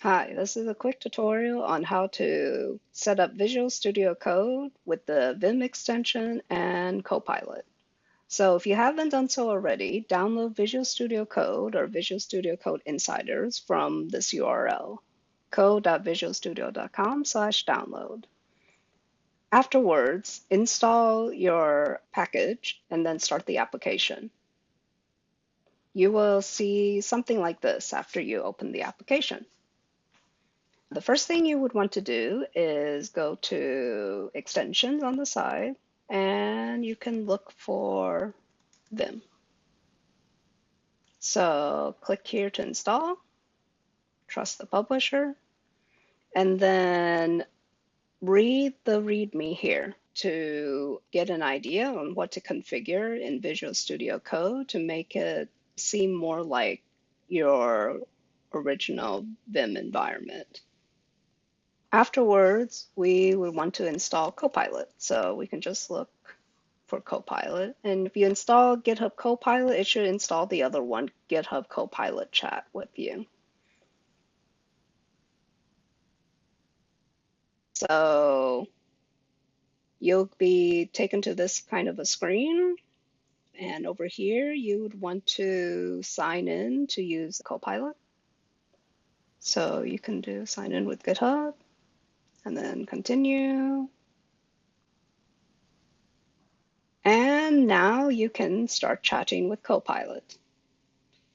Hi, this is a quick tutorial on how to set up Visual Studio Code with the Vim extension and Copilot. So if you haven't done so already, download Visual Studio Code or Visual Studio Code Insiders from this URL, code.visualstudio.com/download. Afterwards, install your package and then start the application. You will see something like this after you open the application. The first thing you would want to do is go to extensions on the side and you can look for Vim. So click here to install, trust the publisher, and then read the README here to get an idea on what to configure in Visual Studio Code to make it seem more like your original Vim environment. Afterwards, we would want to install Copilot. So we can just look for Copilot. And if you install GitHub Copilot, it should install the other one, GitHub Copilot Chat with you. So you'll be taken to this kind of a screen. And over here, you would want to sign in to use Copilot. So you can do sign in with GitHub and then continue. And now you can start chatting with Copilot.